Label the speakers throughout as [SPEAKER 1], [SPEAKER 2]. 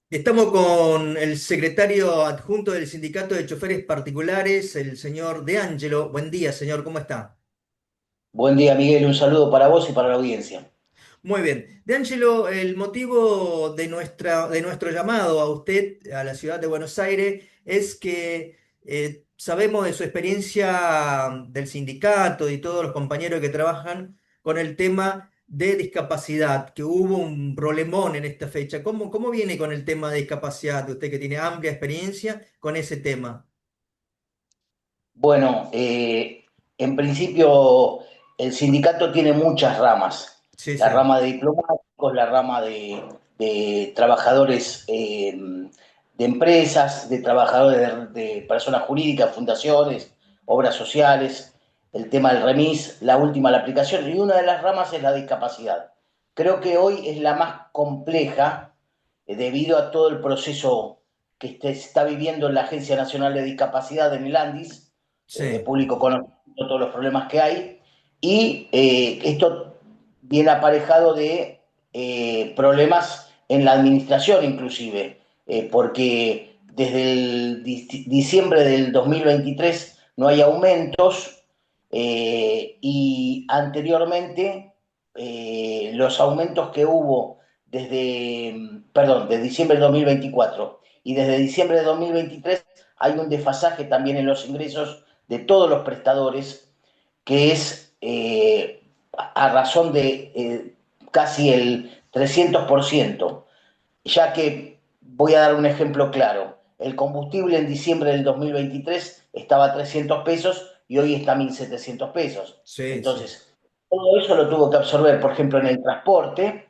[SPEAKER 1] Estamos con el secretario adjunto del Sindicato de Choferes Particulares, el señor De Angelo. Buen día, señor, ¿cómo está?
[SPEAKER 2] Buen día, Miguel. Un saludo para vos y para la audiencia.
[SPEAKER 1] Muy bien. De Angelo, el motivo de de nuestro llamado a usted, a la ciudad de Buenos Aires, es que sabemos de su experiencia del sindicato y todos los compañeros que trabajan con el tema de discapacidad, que hubo un problemón en esta fecha. ¿Cómo viene con el tema de discapacidad? Usted que tiene amplia experiencia con ese tema.
[SPEAKER 2] Bueno, en principio el sindicato tiene muchas ramas.
[SPEAKER 1] Sí,
[SPEAKER 2] La
[SPEAKER 1] sí.
[SPEAKER 2] rama de diplomáticos, la rama de trabajadores de empresas, de trabajadores de personas jurídicas, fundaciones, obras sociales, el tema del remis, la última, la aplicación. Y una de las ramas es la discapacidad. Creo que hoy es la más compleja debido a todo el proceso que se está viviendo en la Agencia Nacional de Discapacidad en el ANDIS, de
[SPEAKER 1] Sí,
[SPEAKER 2] público conocido, todos los problemas que hay, y esto viene aparejado de problemas en la administración inclusive, porque desde el diciembre del 2023 no hay aumentos y anteriormente los aumentos que hubo perdón, de diciembre de 2024 y desde diciembre de 2023 hay un desfasaje también en los ingresos de todos los prestadores que es a razón de casi el 300%, ya que voy a dar un ejemplo claro. El combustible en diciembre del 2023 estaba a 300 pesos y hoy está a 1.700 pesos.
[SPEAKER 1] sí, sí.
[SPEAKER 2] Entonces, todo eso lo tuvo que absorber, por ejemplo, en el transporte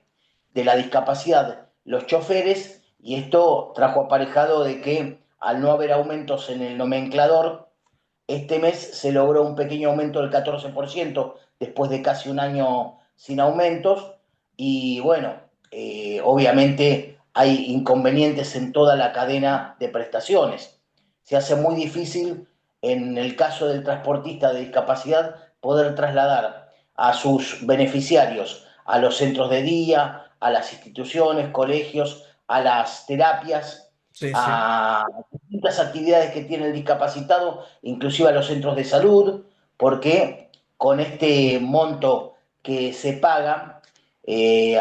[SPEAKER 2] de la discapacidad, los choferes, y esto trajo aparejado de que al no haber aumentos en el nomenclador, este mes se logró un pequeño aumento del 14% después de casi un año sin aumentos y bueno, obviamente hay inconvenientes en toda la cadena de prestaciones. Se hace muy difícil en el caso del transportista de discapacidad poder trasladar a sus beneficiarios a los centros de día, a las instituciones, colegios, a las terapias,
[SPEAKER 1] Sí, sí.
[SPEAKER 2] a distintas actividades que tiene el discapacitado, inclusive a los centros de salud, porque con este monto que se paga,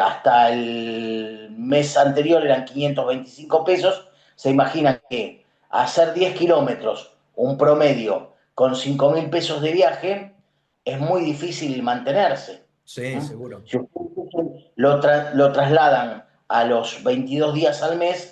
[SPEAKER 2] hasta el mes anterior eran 525 pesos, se imagina que hacer 10 kilómetros, un promedio, con 5.000 pesos de viaje, es muy difícil mantenerse.
[SPEAKER 1] Sí,
[SPEAKER 2] ¿Mm?
[SPEAKER 1] seguro.
[SPEAKER 2] Si lo trasladan a los 22 días al mes,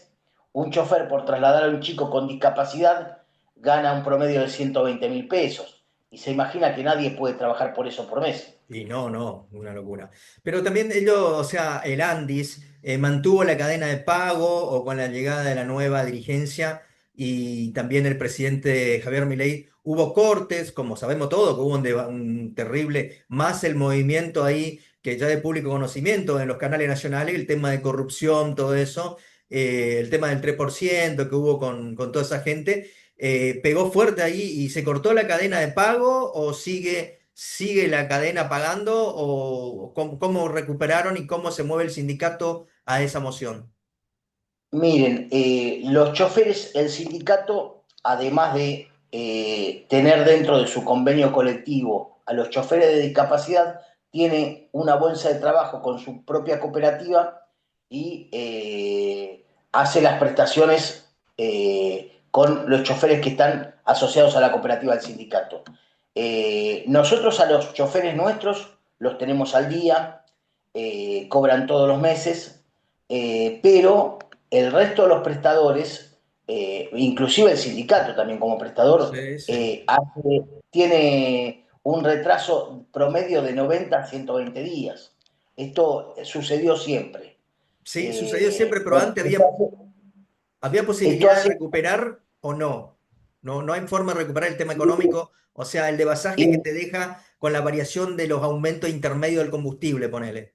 [SPEAKER 2] un chofer por trasladar a un chico con discapacidad gana un promedio de 120.000 pesos. Y se imagina que nadie puede trabajar por eso por mes.
[SPEAKER 1] Y no, una locura. Pero también ellos, o sea, el Andis mantuvo la cadena de pago o con la llegada de la nueva dirigencia y también el presidente Javier Milei hubo cortes, como sabemos todo, que hubo un terrible, más el movimiento ahí que ya de público conocimiento en los canales nacionales, el tema de corrupción, todo eso, el tema del 3% que hubo con toda esa gente, pegó fuerte ahí y se cortó la cadena de pago o sigue la cadena pagando o cómo recuperaron y cómo se mueve el sindicato a esa moción.
[SPEAKER 2] Miren, los choferes, el sindicato, además de tener dentro de su convenio colectivo a los choferes de discapacidad, tiene una bolsa de trabajo con su propia cooperativa y hace las prestaciones con los choferes que están asociados a la cooperativa del sindicato. Nosotros a los choferes nuestros los tenemos al día, cobran todos los meses, pero el resto de los prestadores, inclusive el sindicato también como prestador,
[SPEAKER 1] Sí, sí.
[SPEAKER 2] tiene un retraso promedio de 90 a 120 días. Esto sucedió siempre.
[SPEAKER 1] Sí, sucedió siempre, pero
[SPEAKER 2] Bueno,
[SPEAKER 1] antes había
[SPEAKER 2] esto
[SPEAKER 1] posibilidad de
[SPEAKER 2] hace,
[SPEAKER 1] recuperar o no. No hay forma de recuperar el tema económico, o sea, el
[SPEAKER 2] y,
[SPEAKER 1] devasaje que te deja con la variación de los aumentos intermedios del combustible, ponele.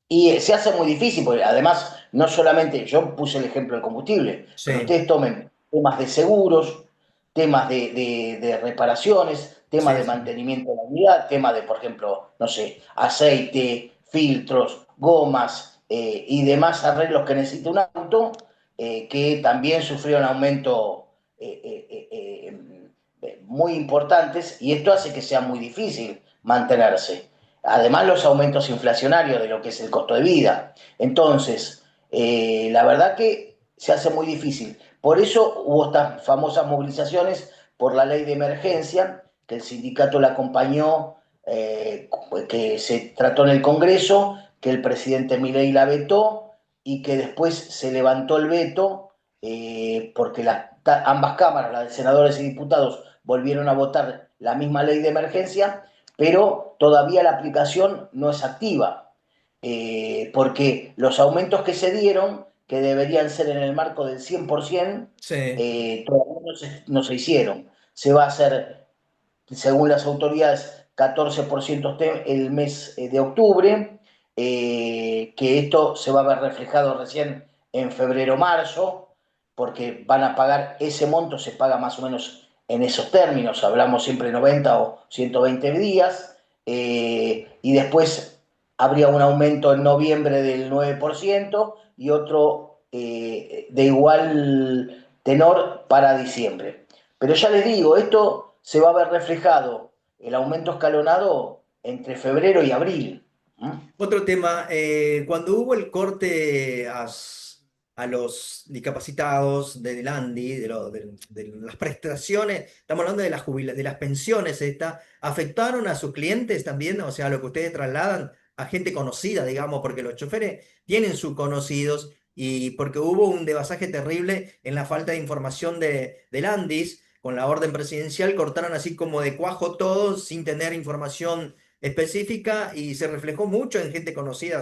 [SPEAKER 2] y se hace muy difícil, porque además, no solamente, yo puse el ejemplo del combustible, pero
[SPEAKER 1] Sí,
[SPEAKER 2] ustedes tomen temas de seguros, temas de reparaciones, temas
[SPEAKER 1] sí,
[SPEAKER 2] de
[SPEAKER 1] sí.
[SPEAKER 2] mantenimiento de la unidad, temas de, por ejemplo, no sé, aceite, filtros, gomas, y demás arreglos que necesita un auto, que también sufrieron aumento muy importantes, y esto hace que sea muy difícil mantenerse. Además, los aumentos inflacionarios de lo que es el costo de vida. Entonces, la verdad que se hace muy difícil. Por eso hubo estas famosas movilizaciones por la ley de emergencia, que el sindicato la acompañó, que se trató en el Congreso, que el presidente Milei la vetó y que después se levantó el veto, porque ambas cámaras, la de senadores y diputados, volvieron a votar la misma ley de emergencia, pero todavía la aplicación no es activa, porque los aumentos que se dieron, que deberían ser en el marco del 100%,
[SPEAKER 1] Sí.
[SPEAKER 2] todavía no se hicieron. Se va a hacer, según las autoridades, 14% el mes de octubre, que esto se va a ver reflejado recién en febrero-marzo, porque van a pagar ese monto, se paga más o menos en esos términos, hablamos siempre 90 o 120 días, y después habría un aumento en noviembre del 9% y otro de igual tenor para diciembre. Pero ya les digo, esto se va a ver reflejado, el aumento escalonado, entre febrero y abril. ¿Mm?
[SPEAKER 1] Otro tema, cuando hubo el corte a los discapacitados del ANDI, de las prestaciones, estamos hablando de de las pensiones, ¿afectaron a sus clientes también? O sea, lo que ustedes trasladan a gente conocida, digamos, porque los choferes tienen sus conocidos y porque hubo un devasaje terrible en la falta de información del ANDIS, con la orden presidencial, cortaron así como de cuajo todo sin tener información específica y se reflejó mucho en gente conocida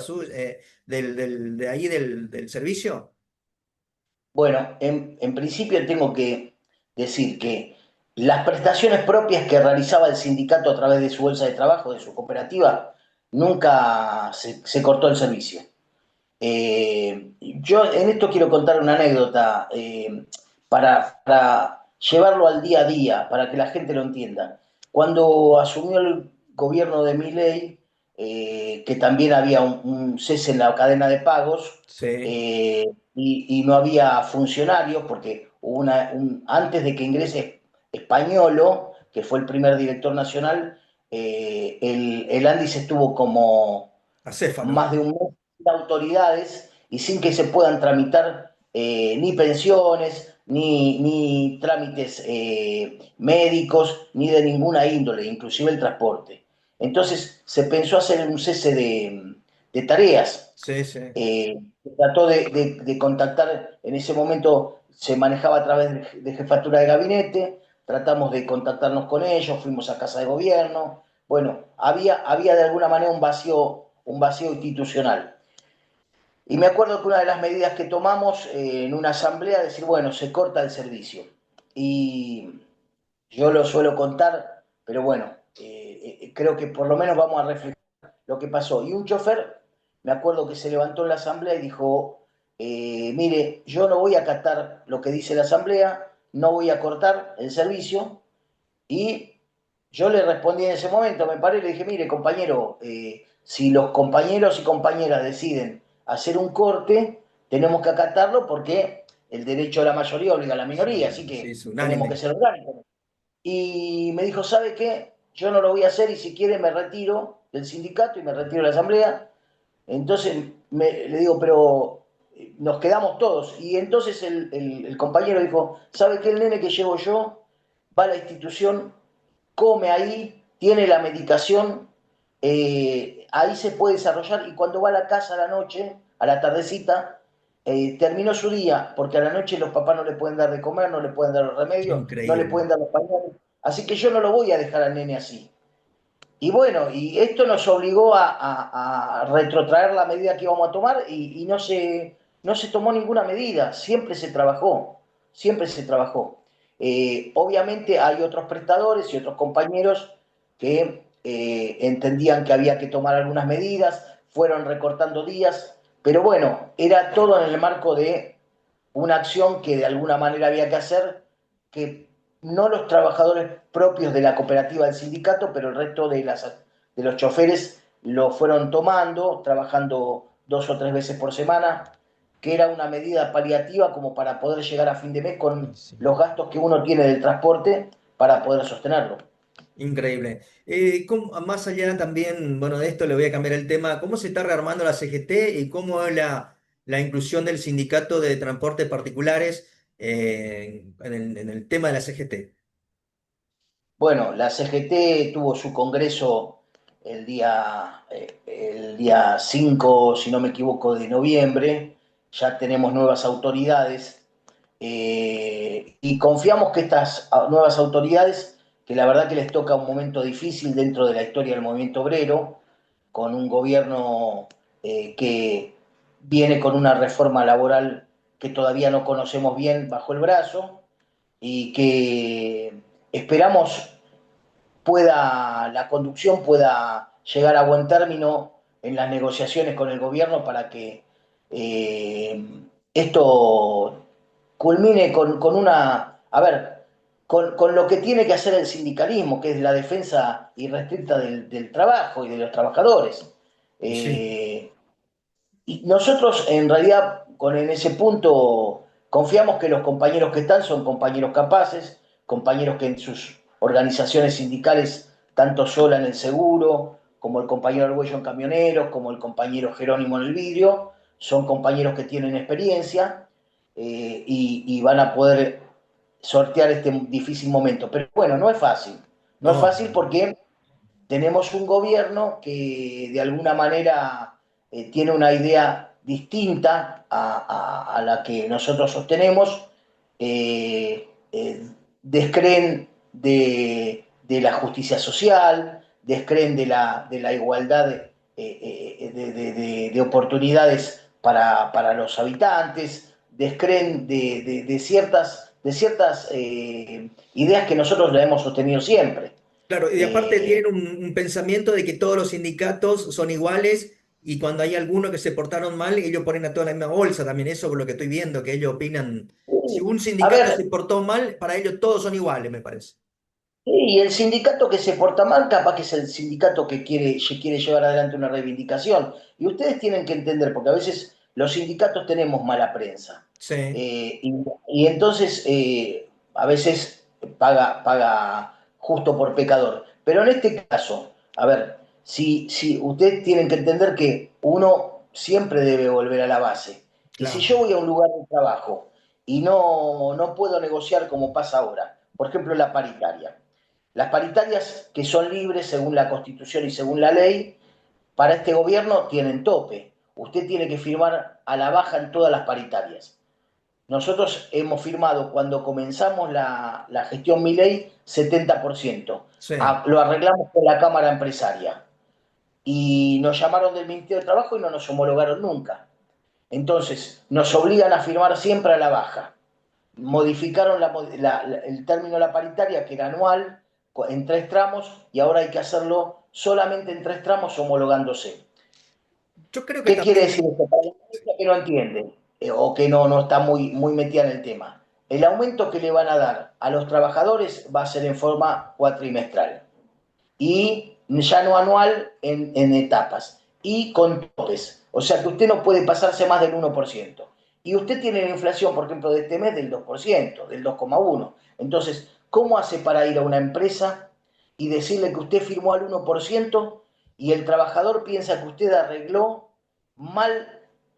[SPEAKER 1] de ahí del servicio.
[SPEAKER 2] Bueno, en principio tengo que decir que las prestaciones propias que realizaba el sindicato a través de su bolsa de trabajo, de su cooperativa, nunca se cortó el servicio. Yo en esto quiero contar una anécdota, para llevarlo al día a día, para que la gente lo entienda. Cuando asumió el gobierno de Milei, que también había un cese en la cadena de pagos,
[SPEAKER 1] Sí,
[SPEAKER 2] y no había funcionarios, porque hubo antes de que ingrese Españolo, que fue el primer director nacional, el Andis estuvo como
[SPEAKER 1] acéfalo.
[SPEAKER 2] más de un mes de autoridades y sin que se puedan tramitar ni pensiones, ni trámites médicos, ni de ninguna índole, inclusive el transporte. Entonces se pensó hacer un cese de tareas.
[SPEAKER 1] Sí, sí.
[SPEAKER 2] Trató de contactar, en ese momento se manejaba a través de jefatura de gabinete, tratamos de contactarnos con ellos, fuimos a casa de gobierno, bueno, había de alguna manera un vacío institucional. Y me acuerdo que una de las medidas que tomamos en una asamblea, decir, bueno, se corta el servicio. Y yo lo suelo contar, pero bueno, creo que por lo menos vamos a reflejar lo que pasó. Y un chofer, me acuerdo que se levantó en la asamblea y dijo, mire, yo no voy a acatar lo que dice la asamblea, no voy a cortar el servicio. Y yo le respondí en ese momento, me paré y le dije, mire compañero, si los compañeros y compañeras deciden hacer un corte, tenemos que acatarlo porque el derecho de la mayoría obliga a la minoría,
[SPEAKER 1] Sí,
[SPEAKER 2] así
[SPEAKER 1] sí,
[SPEAKER 2] que
[SPEAKER 1] es
[SPEAKER 2] tenemos que
[SPEAKER 1] unánime.
[SPEAKER 2] ser orgánicos. Y me dijo, ¿sabe qué? Yo no lo voy a hacer y si quiere me retiro del sindicato y me retiro de la asamblea. Entonces le digo, pero nos quedamos todos. Y entonces el compañero dijo, ¿sabe qué? El nene que llevo yo va a la institución, come ahí, tiene la medicación, ahí se puede desarrollar y cuando va a la casa a la noche, a la tardecita, terminó su día, porque a la noche los papás no le pueden dar de comer, no le pueden dar los
[SPEAKER 1] Qué
[SPEAKER 2] remedios, no le
[SPEAKER 1] increíble.
[SPEAKER 2] pueden dar los pañales, así que yo no lo voy a dejar al nene así. Y bueno, y esto nos obligó a retrotraer la medida que íbamos a tomar y no se tomó ninguna medida, siempre se trabajó, siempre se trabajó. Obviamente hay otros prestadores y otros compañeros que entendían que había que tomar algunas medidas, fueron recortando días, pero bueno, era todo en el marco de una acción que de alguna manera había que hacer, que no los trabajadores propios de la cooperativa del sindicato, pero el resto de los choferes lo fueron tomando, trabajando 2 o 3 veces por semana, que era una medida paliativa como para poder llegar a fin de mes
[SPEAKER 1] Y
[SPEAKER 2] con
[SPEAKER 1] sí.
[SPEAKER 2] los gastos que uno tiene del transporte para poder sostenerlo.
[SPEAKER 1] Increíble. Más allá también, bueno, de esto le voy a cambiar el tema. ¿Cómo se está rearmando la CGT y cómo es la inclusión del sindicato de transportes particulares en el tema de la CGT?
[SPEAKER 2] Bueno, la CGT tuvo su congreso el día 5, si no me equivoco, de noviembre. Ya tenemos nuevas autoridades y confiamos que estas nuevas autoridades, que la verdad que les toca un momento difícil dentro de la historia del movimiento obrero, con un gobierno que viene con una reforma laboral que todavía no conocemos bien bajo el brazo y que esperamos la conducción pueda llegar a buen término en las negociaciones con el gobierno para que eh, esto culmine con una, a ver, con lo que tiene que hacer el sindicalismo, que es la defensa irrestricta del trabajo y de los trabajadores.
[SPEAKER 1] Y sí,
[SPEAKER 2] Eh, y nosotros en realidad en ese punto confiamos que los compañeros que están son compañeros capaces, compañeros que en sus organizaciones sindicales, tanto Sola en el seguro, como el compañero Arguello en camioneros, como el compañero Jerónimo en el vidrio, son compañeros que tienen experiencia y van a poder sortear este difícil momento. Pero bueno, no es fácil. No es
[SPEAKER 1] no,
[SPEAKER 2] fácil porque tenemos un gobierno que de alguna manera tiene una idea distinta a la que nosotros sostenemos, descreen de la justicia social, descreen de la igualdad de oportunidades para los habitantes, descreen de ciertas ideas que nosotros la hemos sostenido siempre.
[SPEAKER 1] claro, y aparte
[SPEAKER 2] Eh,
[SPEAKER 1] tienen un pensamiento de que todos los sindicatos son iguales y cuando hay alguno que se portaron mal, ellos ponen a toda la misma bolsa. También eso por lo que estoy viendo, que ellos opinan, si un
[SPEAKER 2] A
[SPEAKER 1] sindicato se
[SPEAKER 2] ver,
[SPEAKER 1] portó mal, para ellos todos son iguales, me parece.
[SPEAKER 2] y el sindicato que se porta mal, capaz que es el sindicato que quiere llevar adelante una reivindicación. Y ustedes tienen que entender, porque a veces los sindicatos tenemos mala prensa.
[SPEAKER 1] Sí,
[SPEAKER 2] Y entonces a veces paga justo por pecador. Pero en este caso, a ver, si ustedes tienen que entender que uno siempre debe volver a la base. Y si yo
[SPEAKER 1] claro.
[SPEAKER 2] voy a un lugar de trabajo y no puedo negociar como pasa ahora, por ejemplo la paritaria. Las paritarias que son libres según la Constitución y según la ley, para este gobierno tienen tope. Usted tiene que firmar a la baja en todas las paritarias. Nosotros hemos firmado cuando comenzamos la gestión Milei 70%.
[SPEAKER 1] Sí.
[SPEAKER 2] Lo arreglamos con la Cámara Empresaria. Y nos llamaron del Ministerio de Trabajo y no nos homologaron nunca. Entonces, nos obligan a firmar siempre a la baja. Modificaron el término de la paritaria, que era anual, en 3 tramos, y ahora hay que hacerlo solamente en 3 tramos homologándose.
[SPEAKER 1] Yo creo que
[SPEAKER 2] ¿Qué quiere decir
[SPEAKER 1] también,
[SPEAKER 2] esto? Para la gente que no entiende o que no está muy metida en el tema. El aumento que le van a dar a los trabajadores va a ser en forma cuatrimestral y ya no anual en etapas y con topes. O sea que usted no puede pasarse más del 1%. Y usted tiene la inflación, por ejemplo, de este mes del 2%, del 2,1%. Entonces, ¿cómo hace para ir a una empresa y decirle que usted firmó al 1% y el trabajador piensa que usted arregló mal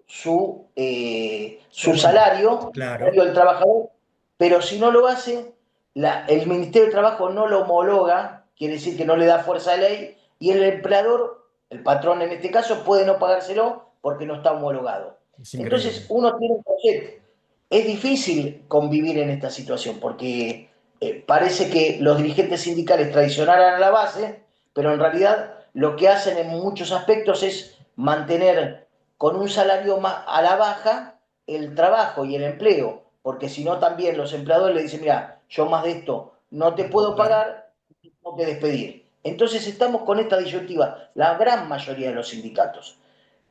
[SPEAKER 2] su
[SPEAKER 1] salario,
[SPEAKER 2] salario, el salario
[SPEAKER 1] claro,
[SPEAKER 2] del trabajador, pero si no lo hace, el Ministerio de Trabajo no lo homologa, quiere decir que no le da fuerza de ley, y el empleador, el patrón en este caso, puede no pagárselo porque no está homologado.
[SPEAKER 1] es
[SPEAKER 2] Entonces
[SPEAKER 1] increíble.
[SPEAKER 2] uno tiene un proyecto. Es difícil convivir en esta situación porque parece que los dirigentes sindicales traicionaran a la base, pero en realidad lo que hacen en muchos aspectos es mantener con un salario más a la baja el trabajo y el empleo, porque si no también los empleadores le dicen, mira, yo más de esto no te
[SPEAKER 1] No puedo
[SPEAKER 2] puedo
[SPEAKER 1] pagar.
[SPEAKER 2] pagar, tengo que despedir. Entonces estamos con esta disyuntiva, la gran mayoría de los sindicatos.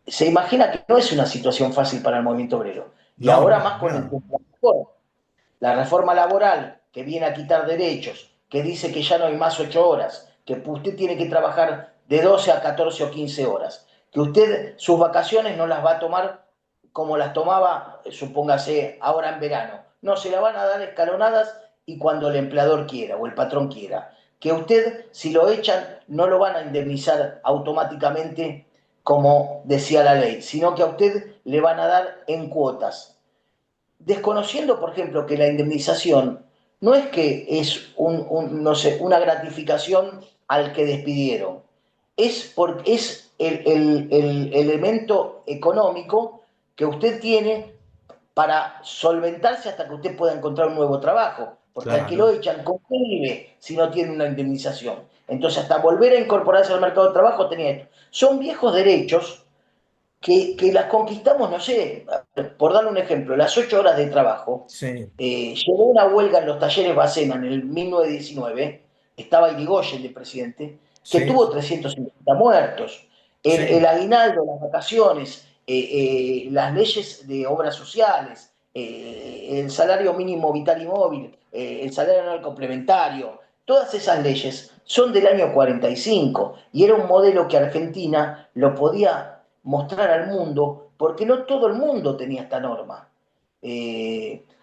[SPEAKER 2] Se imagina que no es una situación fácil para el movimiento obrero. Y
[SPEAKER 1] No,
[SPEAKER 2] ahora
[SPEAKER 1] no,
[SPEAKER 2] más con el
[SPEAKER 1] nada.
[SPEAKER 2] tema de la reforma laboral que viene a quitar derechos, que dice que ya no hay más 8 horas, que usted tiene que trabajar de 12 a 14 o 15 horas, que usted sus vacaciones no las va a tomar como las tomaba, supóngase, ahora en verano. No, se las van a dar escalonadas y cuando el empleador quiera o el patrón quiera. Que usted, si lo echan, no lo van a indemnizar automáticamente como decía la ley, sino que a usted le van a dar en cuotas. Desconociendo, por ejemplo, que la indemnización no es que es no sé, una gratificación al que despidieron, es el elemento económico que usted tiene para solventarse hasta que usted pueda encontrar un nuevo trabajo, porque al que lo
[SPEAKER 1] Claro,
[SPEAKER 2] echan, ¿con qué vive si no tiene una indemnización? Entonces, hasta volver a incorporarse al mercado de trabajo tenía esto. Son viejos derechos que las conquistamos, no sé, por darle un ejemplo, las 8 horas de trabajo.
[SPEAKER 1] sí,
[SPEAKER 2] Llegó una huelga en los talleres Bacena en el 1919, estaba Irigoyen de presidente, que
[SPEAKER 1] sí,
[SPEAKER 2] tuvo 350 muertos. El
[SPEAKER 1] sí,
[SPEAKER 2] aguinaldo, las vacaciones, las leyes de obras sociales, el salario mínimo vital y móvil, el salario anual complementario, todas esas leyes son del año 45 y era un modelo que Argentina lo podía mostrar al mundo porque no todo el mundo tenía esta norma.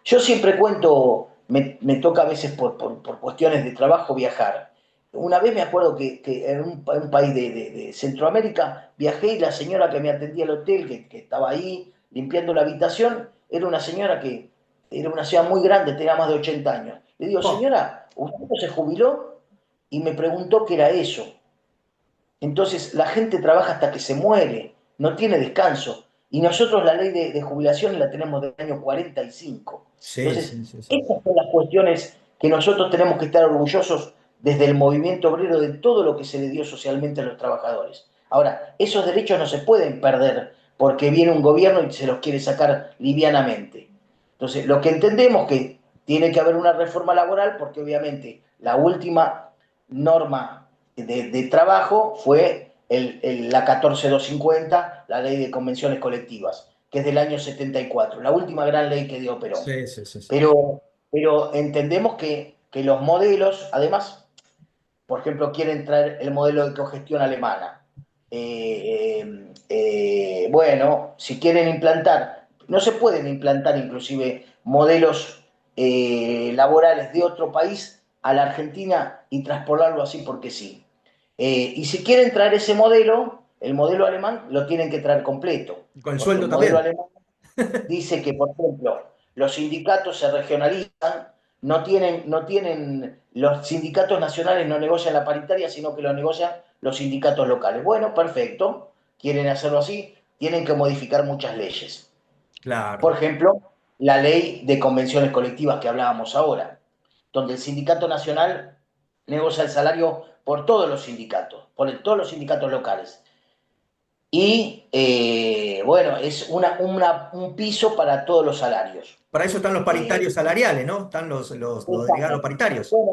[SPEAKER 2] Yo siempre cuento, me toca a veces por cuestiones de trabajo viajar. Una vez me acuerdo que en un país de Centroamérica viajé y la señora que me atendía al hotel, que estaba ahí limpiando la habitación, era una señora que era una ciudad muy grande, tenía más de 80 años. Le digo,
[SPEAKER 1] oh,
[SPEAKER 2] señora, ¿usted no se jubiló? Y me preguntó qué era eso. Entonces la gente trabaja hasta que se muere, no tiene descanso. Y nosotros la ley de jubilación la tenemos del año 45.
[SPEAKER 1] sí,
[SPEAKER 2] Entonces,
[SPEAKER 1] sí, sí, sí.
[SPEAKER 2] estas son las cuestiones que nosotros tenemos que estar orgullosos desde el movimiento obrero de todo lo que se le dio socialmente a los trabajadores. Ahora, esos derechos no se pueden perder porque viene un gobierno y se los quiere sacar livianamente. Entonces, lo que entendemos que tiene que haber una reforma laboral porque obviamente la última norma de trabajo fue la 14250, la ley de convenciones colectivas, que es del año 74, la última gran ley que dio Perón.
[SPEAKER 1] Sí, sí, sí, sí.
[SPEAKER 2] Pero entendemos que los modelos, además, por ejemplo, quieren traer el modelo de cogestión alemana. Bueno, si quieren implantar, no se pueden implantar inclusive modelos laborales de otro país a la Argentina y traspolarlo así porque sí. Y si quieren traer ese modelo, el modelo alemán, lo tienen que traer completo,
[SPEAKER 1] Con el
[SPEAKER 2] porque
[SPEAKER 1] sueldo
[SPEAKER 2] el modelo
[SPEAKER 1] también.
[SPEAKER 2] alemán dice que, por ejemplo, los sindicatos se regionalizan, los sindicatos nacionales no negocian la paritaria, sino que lo negocian los sindicatos locales. Bueno, perfecto, quieren hacerlo así, tienen que modificar muchas leyes. Por
[SPEAKER 1] Claro.
[SPEAKER 2] ejemplo, la ley de convenciones colectivas que hablábamos ahora, donde el sindicato nacional negocia el salario por todos los sindicatos, por todos los sindicatos locales. Y bueno, es un piso para todos los salarios.
[SPEAKER 1] Para eso están los
[SPEAKER 2] Eh,
[SPEAKER 1] paritarios salariales, ¿no? Están los delegados
[SPEAKER 2] Exactamente.
[SPEAKER 1] paritarios.
[SPEAKER 2] Bueno,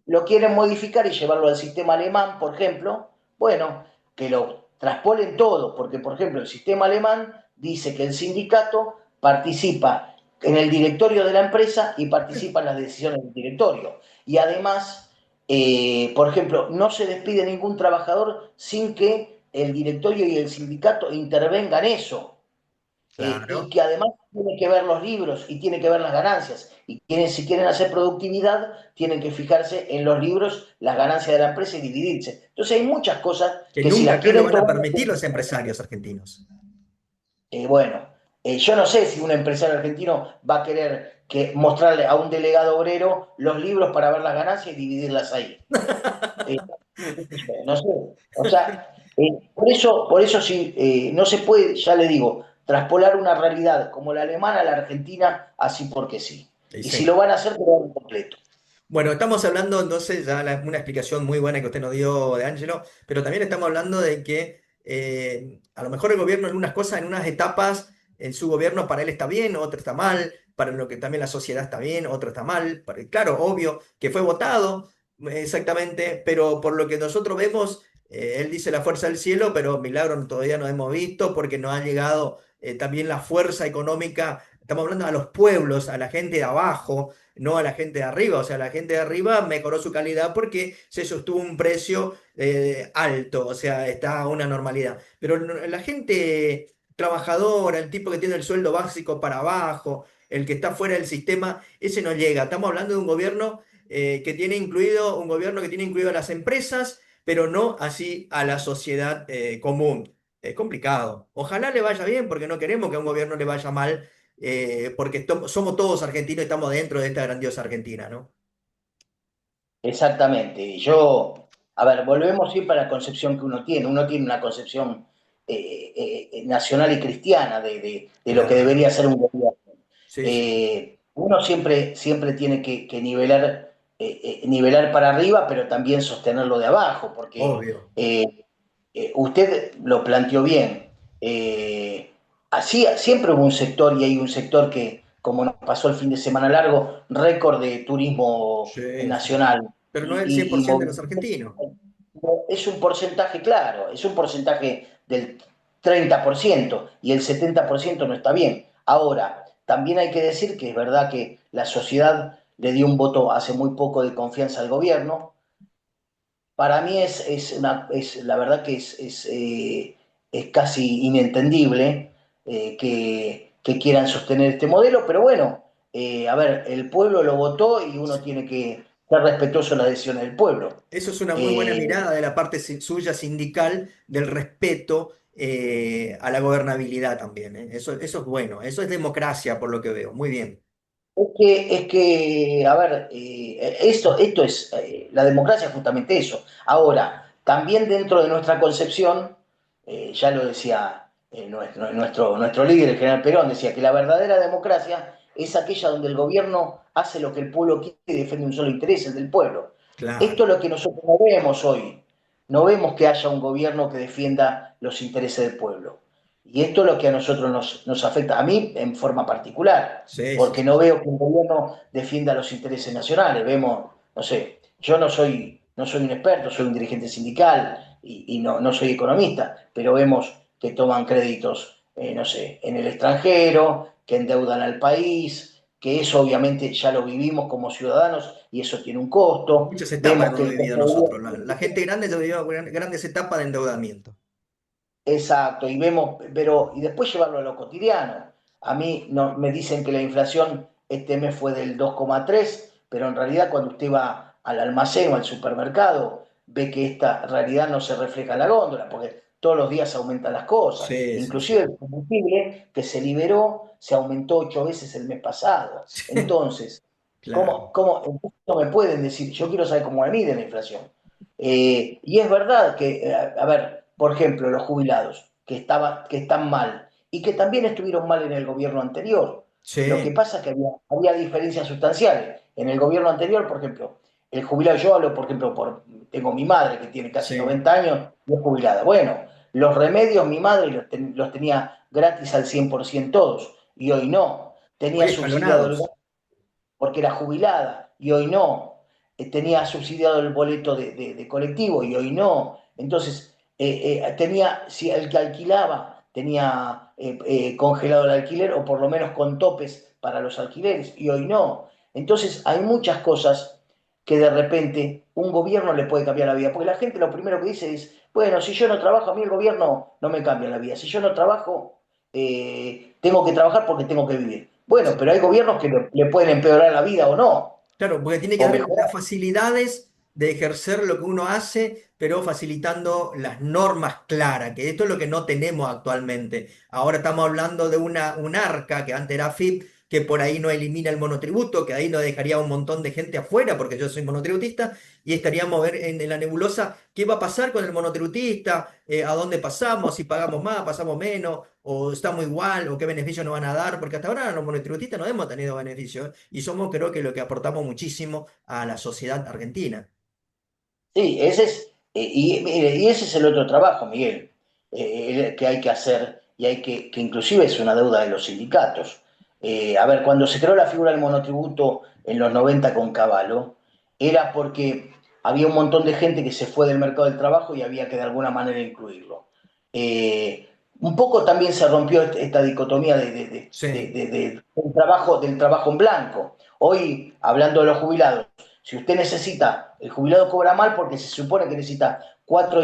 [SPEAKER 2] lo quieren modificar y llevarlo al sistema alemán, por ejemplo. Bueno, que lo traspolen todo, porque, por ejemplo, el sistema alemán dice que el sindicato participa en el directorio de la empresa y participa en las decisiones del directorio. Y además, por ejemplo, no se despide ningún trabajador sin que el directorio y el sindicato intervengan eso. Y
[SPEAKER 1] Claro.
[SPEAKER 2] que además tiene que ver los libros y tiene que ver las ganancias. Y si quieren hacer productividad, tienen que fijarse en los libros, las ganancias de la empresa y dividirse. Entonces hay muchas cosas
[SPEAKER 1] Que
[SPEAKER 2] que si
[SPEAKER 1] nunca
[SPEAKER 2] las
[SPEAKER 1] acá lo
[SPEAKER 2] quieren
[SPEAKER 1] van a
[SPEAKER 2] tomar,
[SPEAKER 1] permitir los empresarios argentinos.
[SPEAKER 2] bueno, yo no sé si un empresario argentino va a querer mostrarle a un delegado obrero los libros para ver las ganancias y dividirlas ahí. Eh, no sé. O sea, por eso sí, no se puede, ya le digo, traspolar una realidad como la alemana a la argentina así porque sí.
[SPEAKER 1] Y
[SPEAKER 2] Y si
[SPEAKER 1] sí.
[SPEAKER 2] lo van a hacer, que lo hagan completo.
[SPEAKER 1] Bueno, estamos hablando entonces, ya una explicación muy buena que usted nos dio de Angelo, pero también estamos hablando de que a lo mejor el gobierno en algunas cosas, en unas etapas, en su gobierno para él está bien, otro está mal, para lo que también la sociedad está bien, otro está mal. Claro, obvio que fue votado, exactamente, pero por lo que nosotros vemos, él dice la fuerza del cielo, pero milagro todavía no hemos visto porque no ha llegado también la fuerza económica estamos hablando a los pueblos, a la gente de abajo, no a la gente de arriba. O sea, la gente de arriba mejoró su calidad porque se sostuvo un precio alto, o sea, está a una normalidad. Pero la gente trabajadora, el tipo que tiene el sueldo básico para abajo, el que está fuera del sistema, ese no llega. Estamos hablando de un gobierno que tiene incluido, un gobierno que tiene incluido a las empresas, pero no así a la sociedad común. Es complicado. Ojalá le vaya bien, porque no queremos que a un gobierno le vaya mal, porque somos todos argentinos y estamos dentro de esta grandiosa Argentina, ¿no?
[SPEAKER 2] Exactamente. Yo, a ver, volvemos siempre a la concepción que uno tiene. Uno tiene una concepción nacional y cristiana de lo que
[SPEAKER 1] Claro.
[SPEAKER 2] debería ser un gobierno.
[SPEAKER 1] Sí, sí.
[SPEAKER 2] Uno siempre tiene que nivelar para arriba, pero también sostenerlo de abajo, porque
[SPEAKER 1] Obvio.
[SPEAKER 2] usted lo planteó bien. Así, siempre hubo un sector, y hay un sector que, como nos pasó el fin de semana largo, récord de turismo
[SPEAKER 1] Sí, sí.
[SPEAKER 2] nacional
[SPEAKER 1] Pero no es el cien
[SPEAKER 2] y
[SPEAKER 1] por ciento de los
[SPEAKER 2] movimiento.
[SPEAKER 1] argentinos.
[SPEAKER 2] Es un porcentaje, claro, es un porcentaje del 30% y el 70% no está bien. Ahora, también hay que decir que es verdad que la sociedad le dio un voto hace muy poco de confianza al gobierno. Para mí la verdad que es casi inentendible que quieran sostener este modelo, pero bueno, a ver, el pueblo lo votó y uno tiene que ser respetuoso de las decisiones del pueblo.
[SPEAKER 1] Eso es una muy buena
[SPEAKER 2] Eh,
[SPEAKER 1] mirada de la parte suya sindical del respeto a la gobernabilidad también, ¿eh? Eso es bueno, eso es democracia por lo que veo. Muy bien.
[SPEAKER 2] a ver, esto es, la democracia es justamente eso. Ahora, también dentro de nuestra concepción, ya lo decía nuestro líder, el general Perón, decía que la verdadera democracia es aquella donde el gobierno hace lo que el pueblo quiere y defiende un solo interés, el del pueblo. Esto
[SPEAKER 1] Claro.
[SPEAKER 2] es lo que nosotros no vemos hoy. No vemos que haya un gobierno que defienda los intereses del pueblo. Y esto es lo que a nosotros nos afecta, a mí en forma particular,
[SPEAKER 1] Sí, sí,
[SPEAKER 2] porque
[SPEAKER 1] sí,
[SPEAKER 2] no
[SPEAKER 1] sí.
[SPEAKER 2] veo que un gobierno defienda los intereses nacionales. Vemos, no sé, yo no soy un experto, soy un dirigente sindical y no soy economista, pero vemos que toman créditos, no sé, en el extranjero, que endeudan al país, que eso obviamente ya lo vivimos como ciudadanos y eso tiene un costo.
[SPEAKER 1] Muchas etapas
[SPEAKER 2] Vemos que
[SPEAKER 1] hemos
[SPEAKER 2] el
[SPEAKER 1] vivido
[SPEAKER 2] costo de
[SPEAKER 1] nosotros. La gente grande ya vivió grandes etapas de endeudamiento.
[SPEAKER 2] Exacto, y vemos, pero, y después llevarlo a lo cotidiano. A mí no, me dicen que la inflación este mes fue del 2,3, pero en realidad cuando usted va al almacén o al supermercado, ve que esta realidad no se refleja en la góndola, porque todos los días aumentan las cosas.
[SPEAKER 1] Sí, sí,
[SPEAKER 2] Inclusive
[SPEAKER 1] sí.
[SPEAKER 2] el combustible que se liberó se aumentó 8 veces el mes pasado. Entonces,
[SPEAKER 1] Claro.
[SPEAKER 2] entonces no me pueden decir, yo quiero saber cómo me mide la inflación. Y es verdad que, a ver, por ejemplo, los jubilados que están mal y que también estuvieron mal en el gobierno anterior. Lo que
[SPEAKER 1] Sí,
[SPEAKER 2] pasa es que había diferencias sustanciales. En el gobierno anterior, por ejemplo, el jubilado, yo hablo, por ejemplo, tengo mi madre que tiene casi
[SPEAKER 1] sí.
[SPEAKER 2] 90 años y es jubilada. Bueno, los remedios mi madre los tenía gratis al 100% todos y hoy no. Tenía
[SPEAKER 1] Hoy
[SPEAKER 2] subsidiado el gas
[SPEAKER 1] escalonados.
[SPEAKER 2] porque era jubilada y hoy no. Tenía subsidiado el boleto de colectivo y hoy no. Entonces, si el que alquilaba tenía congelado el alquiler o por lo menos con topes para los alquileres y hoy no. Entonces, hay muchas cosas que de repente un gobierno le puede cambiar la vida, porque la gente lo primero que dice es, bueno, si yo no trabajo, a mí el gobierno no me cambia la vida, si yo no trabajo, tengo que trabajar porque tengo que vivir. Bueno, pero hay gobiernos que le pueden empeorar la vida o no,
[SPEAKER 1] Claro, porque tiene que
[SPEAKER 2] o
[SPEAKER 1] dar las
[SPEAKER 2] mejorar.
[SPEAKER 1] facilidades de ejercer lo que uno hace, pero facilitando las normas claras, que esto es lo que no tenemos actualmente. Ahora estamos hablando de un arca, que antes era FIP, que por ahí no elimina el monotributo, que ahí no dejaría un montón de gente afuera, porque yo soy monotributista, y estaríamos en la nebulosa qué va a pasar con el monotributista, a dónde pasamos, si pagamos más, pasamos menos, o estamos igual, o qué beneficios nos van a dar, porque hasta ahora los monotributistas no hemos tenido beneficios, ¿eh? Y somos creo que lo que aportamos muchísimo a la sociedad argentina.
[SPEAKER 2] Sí, mire, y ese es el otro trabajo, Miguel, que hay que hacer y que inclusive es una deuda de los sindicatos. A ver, cuando se creó la figura del monotributo en los 90 con Cavallo, era porque había un montón de gente que se fue del mercado del trabajo y había que de alguna manera incluirlo. un poco también se rompió esta dicotomía
[SPEAKER 1] Sí,
[SPEAKER 2] del trabajo en blanco. Hoy, hablando de los jubilados, si usted necesita, el jubilado cobra mal porque se supone que necesita cuatro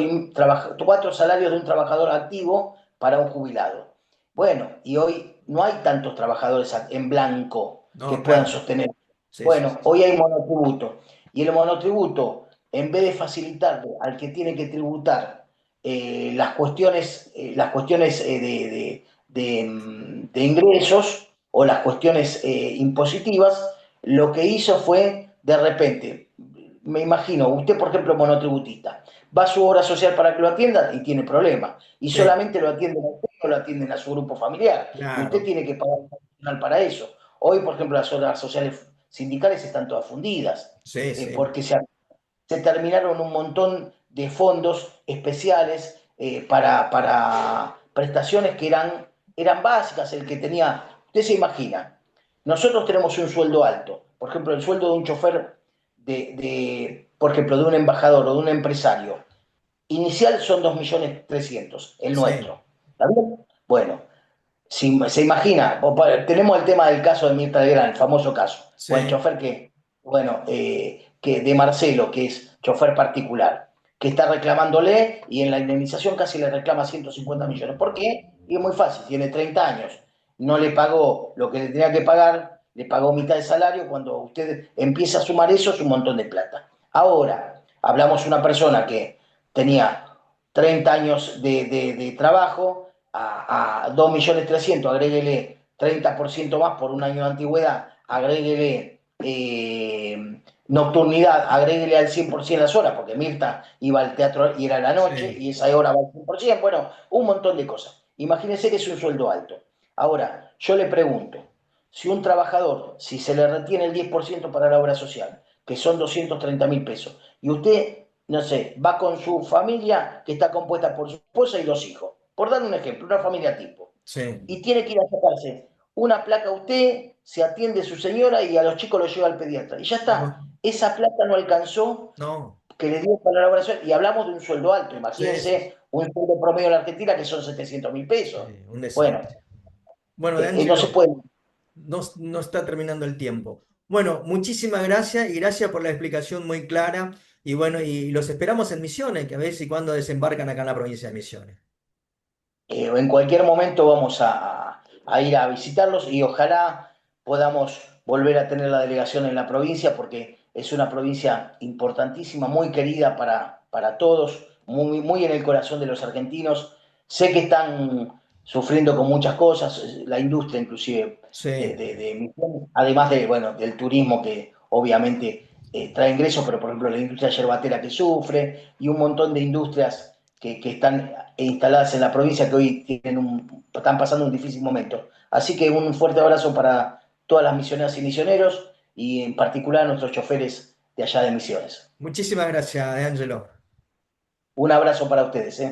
[SPEAKER 2] salarios de un trabajador activo para un jubilado. Bueno, y hoy no hay tantos trabajadores en blanco que
[SPEAKER 1] no,
[SPEAKER 2] puedan
[SPEAKER 1] claro.
[SPEAKER 2] sostener.
[SPEAKER 1] Sí, sí,
[SPEAKER 2] Bueno,
[SPEAKER 1] sí.
[SPEAKER 2] hoy hay monotributo. Y el monotributo, en vez de facilitarle al que tiene que tributar las cuestiones de ingresos o las cuestiones impositivas, lo que hizo fue, de repente, me imagino, usted por ejemplo monotributista, va a su obra social para que lo atiendan y tiene problemas, y
[SPEAKER 1] Sí,
[SPEAKER 2] solamente lo atienden a usted, no lo atienden a su grupo familiar, y usted
[SPEAKER 1] claro.
[SPEAKER 2] tiene que pagar un personal para eso. Hoy, por ejemplo, las obras sociales sindicales están todas fundidas,
[SPEAKER 1] Sí, sí.
[SPEAKER 2] porque se terminaron un montón de fondos especiales para prestaciones que eran básicas, el que tenía, usted se imagina, nosotros tenemos un sueldo alto, por ejemplo, el sueldo de un chofer por ejemplo, de un embajador o de un empresario, inicial son 2.300.000, el
[SPEAKER 1] Sí,
[SPEAKER 2] nuestro. ¿Está bien? Bueno, si se imagina, tenemos el tema del caso de Mirta Legrand, el famoso caso, o el
[SPEAKER 1] sí,
[SPEAKER 2] chofer bueno, que de Marcelo, que es chofer particular, que está reclamándole y en la indemnización casi le reclama 150 millones. ¿Por qué? Y es muy fácil, tiene 30 años, no le pagó lo que le tenía que pagar, le pagó mitad de salario, cuando usted empieza a sumar eso es un montón de plata. Ahora, hablamos de una persona que tenía 30 años de trabajo, a 2.300.000, agréguele 30% más por un año de antigüedad, agréguele nocturnidad, agréguele al 100% las horas, porque Mirta iba al teatro y era la noche,
[SPEAKER 1] sí.
[SPEAKER 2] y esa hora va al 100%, bueno, un montón de cosas. Imagínense que es un sueldo alto. Ahora, yo le pregunto, si un trabajador, si se le retiene el 10% para la obra social, que son 230.000 pesos, y usted, no sé, va con su familia, que está compuesta por su esposa y 2 hijos, por dar un ejemplo, una familia tipo,
[SPEAKER 1] Sí.
[SPEAKER 2] y tiene que ir a sacarse una placa usted, se atiende su señora y a los chicos los lleva al pediatra. Y ya
[SPEAKER 1] No,
[SPEAKER 2] está, esa plata no alcanzó
[SPEAKER 1] no.
[SPEAKER 2] que le dio para la operación, y hablamos de un sueldo alto,
[SPEAKER 1] Sí, sí, sí.
[SPEAKER 2] imagínense un sueldo promedio en la Argentina que son 700.000 pesos.
[SPEAKER 1] Sí, un
[SPEAKER 2] Bueno,
[SPEAKER 1] desastre. Bueno, De
[SPEAKER 2] no se
[SPEAKER 1] Angelo,
[SPEAKER 2] puede.
[SPEAKER 1] no está terminando el tiempo. Bueno, muchísimas gracias y gracias por la explicación muy clara. Y bueno, y los esperamos en Misiones, que a ver si cuando desembarcan acá en la provincia de Misiones.
[SPEAKER 2] En cualquier momento vamos a ir a visitarlos y ojalá podamos volver a tener la delegación en la provincia porque es una provincia importantísima, muy querida para todos, muy, muy en el corazón de los argentinos. Sé que están sufriendo con muchas cosas, la industria inclusive
[SPEAKER 1] Sí,
[SPEAKER 2] de Misiones, además bueno, del turismo que obviamente trae ingresos, pero por ejemplo la industria yerbatera que sufre y un montón de industrias que están instaladas en la provincia que hoy están pasando un difícil momento. Así que un fuerte abrazo para todas las misioneras y misioneros y en particular a nuestros choferes de allá de Misiones.
[SPEAKER 1] muchísimas gracias, De Angelo.
[SPEAKER 2] Un abrazo para ustedes.